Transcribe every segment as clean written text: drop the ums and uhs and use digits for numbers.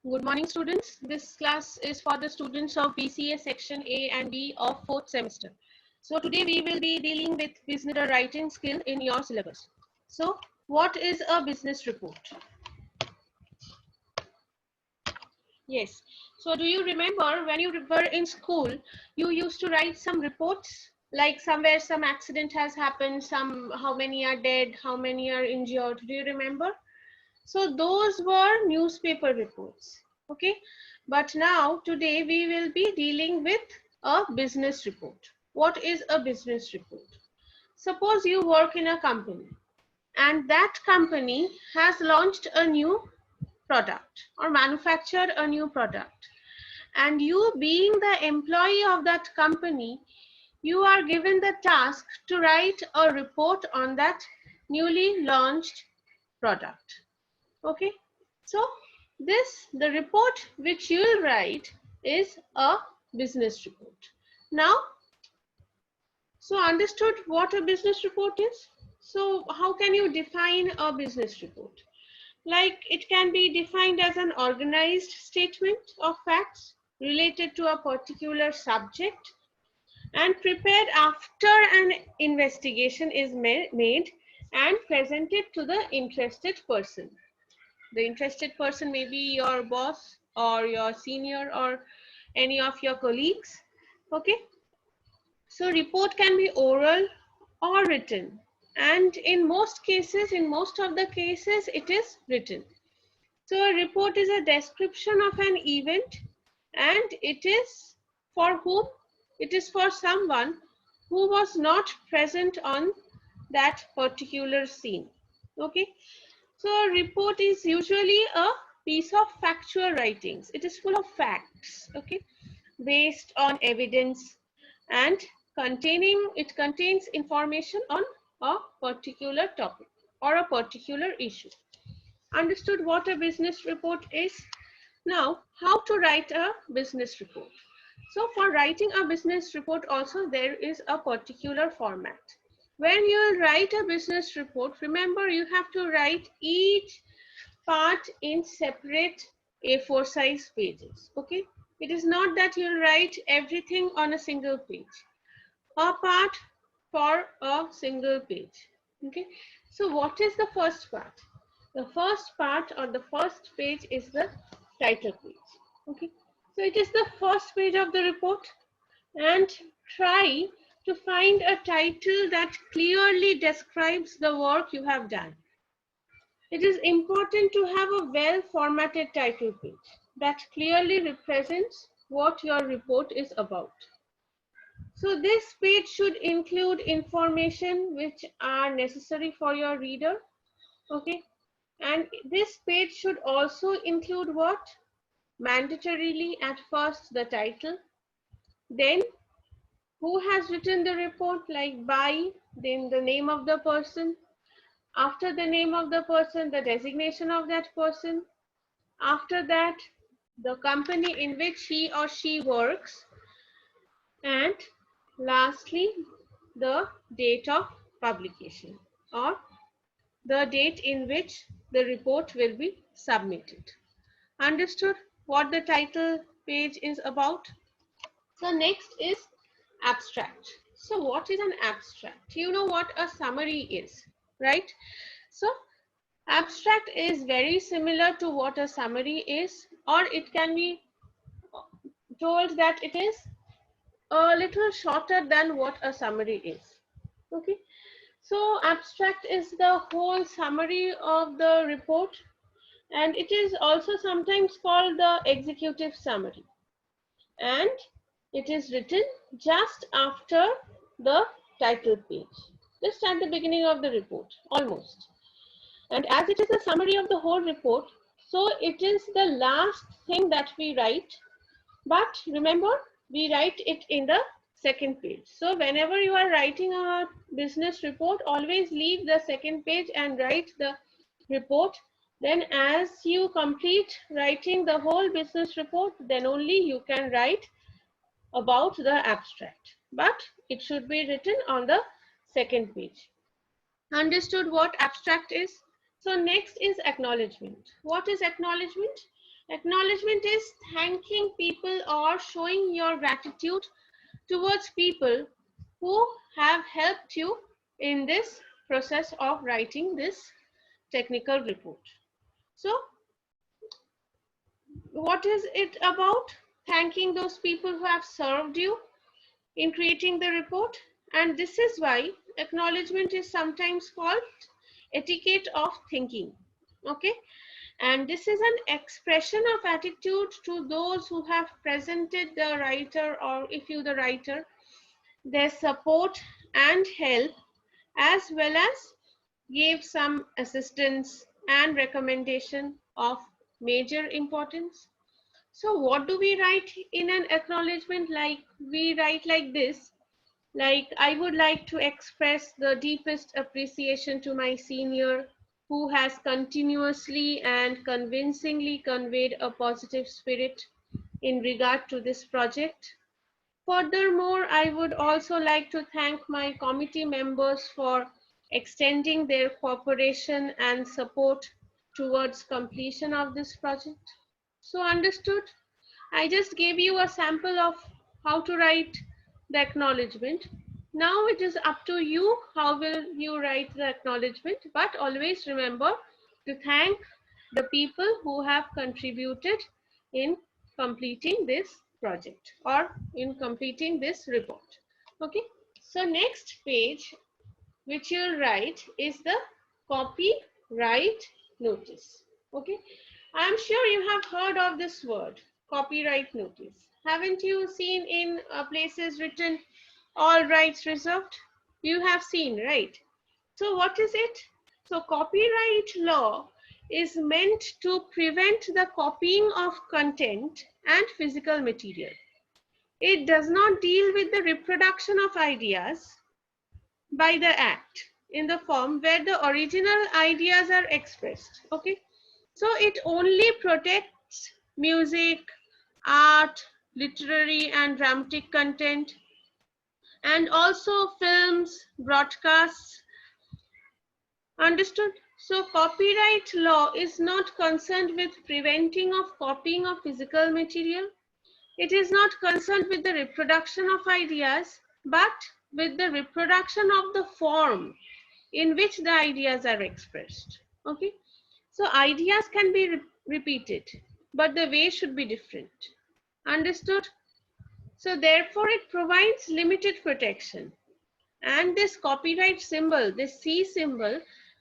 Good morning, students. This class is for the students of BCA section A and B of 4th semester. So today we will be dealing with business writing skill in your syllabus. So what is a business report? Yes. So do you remember when you were in school, you used to write some reports, like somewhere some accident has happened, how many are dead, how many are injured. Do you remember? So those were newspaper reports. Okay. But now today we will be dealing with a business report. What is a business report? Suppose you work in a company and that company has launched a new product or manufactured a new product, and you being the employee of that company, you are given the task to write a report on that newly launched product. Okay, so the report which you will write is a business report. Now, so understood what a business report is? So how can you define a business report? Like, it can be defined as an organized statement of facts related to a particular subject and prepared after an investigation is made and presented to the interested person. The interested person may be your boss or your senior or any of your colleagues. Okay, so report can be oral or written, and in most of the cases it is written. So a report is a description of an event, and it is for whom? It is for someone who was not present on that particular scene. Okay, so a report is usually a piece of factual writings. It is full of facts, okay, based on evidence, and it contains information on a particular topic or a particular issue. Understood what a business report is? Now, how to write a business report? So for writing a business report also, there is a particular format. When you write a business report, remember you have to write each part in separate A4 size pages. Okay, it is not that you'll write everything on a single page. A part for a single page. Okay, so what is the first part? The first part or the first page is the title page. Okay, so it is the first page of the report, and try to find a title that clearly describes the work you have done. It is important to have a well formatted title page that clearly represents what your report is about. So this page should include information which are necessary for your reader. Okay, and this page should also include what? Mandatorily at first the title, then who has written the report, like by, then the name of the person, after the name of the person, the designation of that person, after that the company in which he or she works, and lastly the date of publication or the date in which the report will be submitted. Understood what the title page is about? So next is abstract. So what is an abstract? You know what a summary is, right? So abstract is very similar to what a summary is, or it can be told that it is a little shorter than what a summary is. Okay, so abstract is the whole summary of the report, and it is also sometimes called the executive summary, and it is written just after the title page, just at the beginning of the report almost. And as it is a summary of the whole report, so it is the last thing that we write. But remember, we write it in the second page. So whenever you are writing a business report, always leave the second page and write the report. Then as you complete writing the whole business report, then only you can write about the abstract. But it should be written on the second page. Understood what abstract is? So next is acknowledgement. What is acknowledgement? Acknowledgement is thanking people or showing your gratitude towards people who have helped you in this process of writing this technical report. So, what is it about? Thanking those people who have served you in creating the report. And this is why acknowledgement is sometimes called etiquette of thinking. Okay. And this is an expression of attitude to those who have presented the writer, or if you the writer, their support and help, as well as gave some assistance and recommendation of major importance. So what do we write in an acknowledgement? Like we write like this, like I would like to express the deepest appreciation to my senior who has continuously and convincingly conveyed a positive spirit in regard to this project. Furthermore, I would also like to thank my committee members for extending their cooperation and support towards completion of this project. So understood? I just gave you a sample of how to write the acknowledgement. Now it is up to you how will you write the acknowledgement, but always remember to thank the people who have contributed in completing this project or in completing this report. Okay, so next page which you'll write is the copyright notice. Okay, I'm sure you have heard of this word, copyright notice. Haven't you seen in places written all rights reserved? You have seen, right? So what is it? So copyright law is meant to prevent the copying of content and physical material. It does not deal with the reproduction of ideas by the act in the form where the original ideas are expressed. Okay, so it only protects music, art, literary and dramatic content, and also films, broadcasts. Understood? So copyright law is not concerned with preventing of copying of physical material. It is not concerned with the reproduction of ideas, but with the reproduction of the form in which the ideas are expressed. Okay, so ideas can be repeated, but the way should be different. Understood? So therefore it provides limited protection, and this copyright symbol, this C symbol,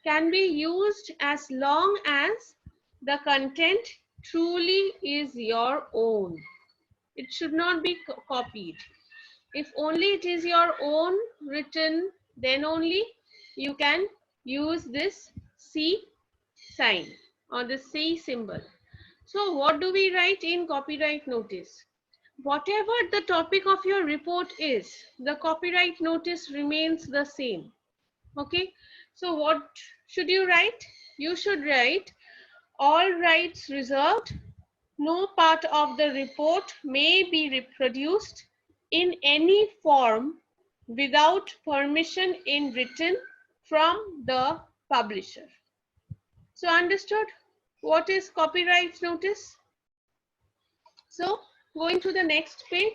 can be used as long as the content truly is your own. It should not be copied. If only it is your own written, then only you can use this C sign or the C symbol. So what do we write in copyright notice? Whatever the topic of your report is, the copyright notice remains the same. Okay, so what should you write? You should write all rights reserved. No part of the report may be reproduced in any form without permission in written from the publisher. So understood what is copyright notice? So going to the next page.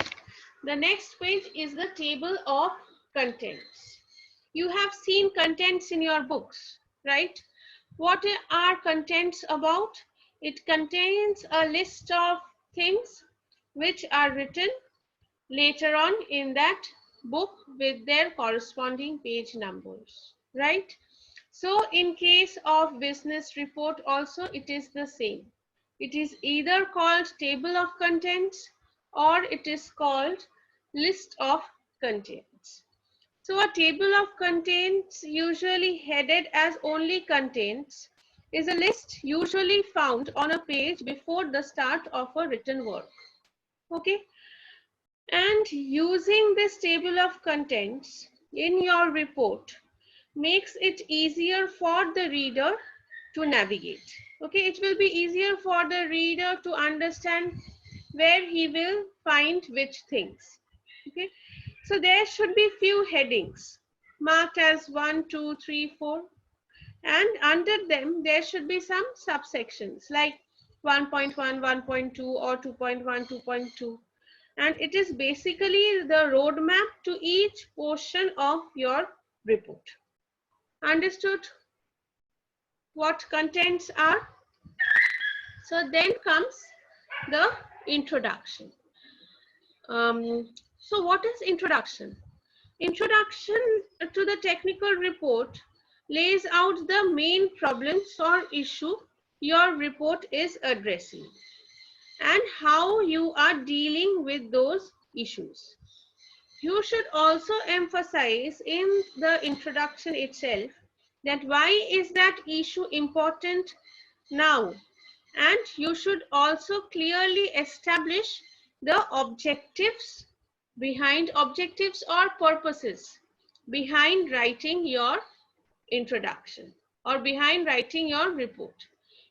The next page is the table of contents. You have seen contents in your books, right? What are contents about? It contains a list of things which are written later on in that book with their corresponding page numbers, right? So in case of business report also it is the same. It is either called table of contents or it is called list of contents. So a table of contents, usually headed as only contents, is a list usually found on a page before the start of a written work. Okay, and using this table of contents in your report makes it easier for the reader to navigate. Okay, it will be easier for the reader to understand where he will find which things. Okay, so there should be few headings marked as 1, 2, 3, 4, and under them there should be some subsections like 1.1, 1.2 or 2.1, 2.2. And it is basically the roadmap to each portion of your report. Understood what contents are? So then comes the introduction. So what is introduction? Introduction to the technical report lays out the main problems or issue your report is addressing and how you are dealing with those issues. You should also emphasize in the introduction itself that why is that issue important now, and you should also clearly establish the objectives or purposes behind writing your introduction or behind writing your report.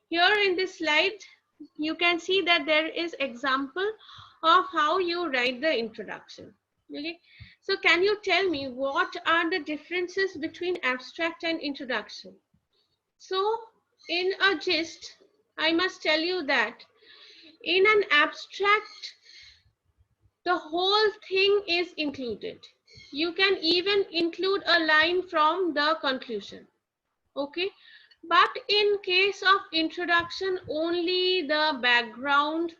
Here in this slide, you can see that there is example of how you write the introduction. Okay, so can you tell me what are the differences between abstract and introduction? So in a gist, I must tell you that in an abstract, the whole thing is included. You can even include a line from the conclusion. Okay, but in case of introduction, only the background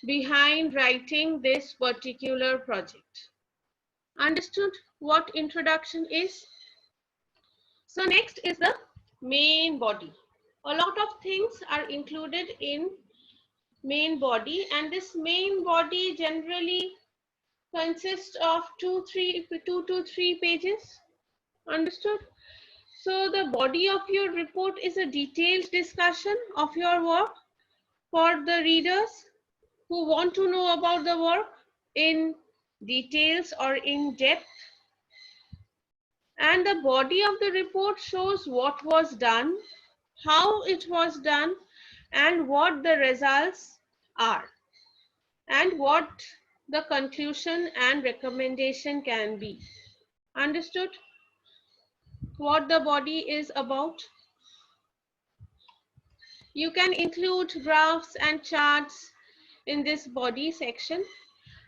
behind writing this particular project. Understood what introduction is? So next is the main body. A lot of things are included in main body, and this main body generally consists of 2 to 3 pages. Understood? So the body of your report is a detailed discussion of your work for the readers who want to know about the work in details or in depth. And the body of the report shows what was done, how it was done, and what the results are, and what the conclusion and recommendation can be. Understood what the body is about? You can include graphs and charts in this body section.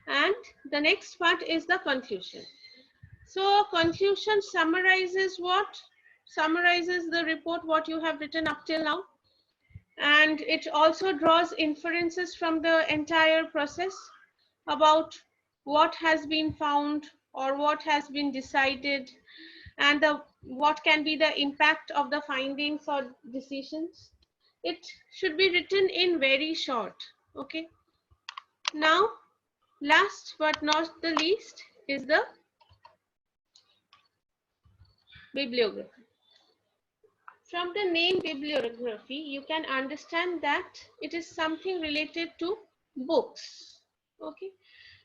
And the next part is the conclusion. So conclusion summarizes what? Summarizes the report, what you have written up till now. And it also draws inferences from the entire process about what has been found or what has been decided, and what can be the impact of the findings or decisions. It should be written in very short. Okay. Now, last but not the least is the bibliography. From the name bibliography, you can understand that it is something related to books. Okay.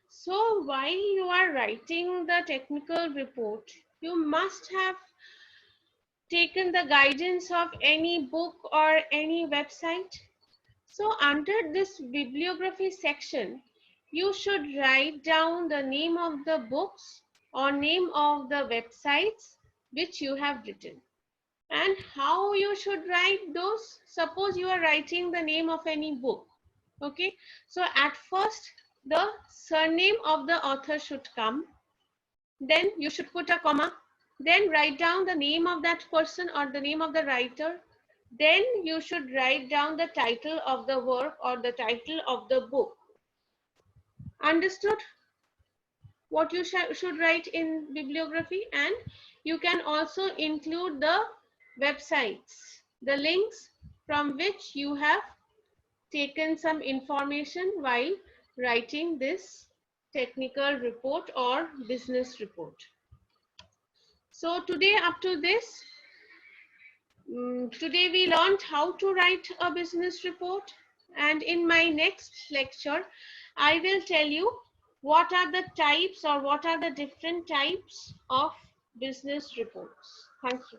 So while you are writing the technical report, you must have taken the guidance of any book or any website. So under this bibliography section, you should write down the name of the books or name of the websites which you have written. And how you should write those? Suppose you are writing the name of any book. Okay, so at first the surname of the author should come. Then you should put a comma. Then write down the name of that person or the name of the writer. Then you should write down the title of the work or the title of the book. Understood what you should write in bibliography? And you can also include the websites, the links from which you have taken some information while writing this technical report or business report. So today, up to this, today we learned how to write a business report, and in my next lecture I will tell you what are the types or what are the different types of business reports. Thank you.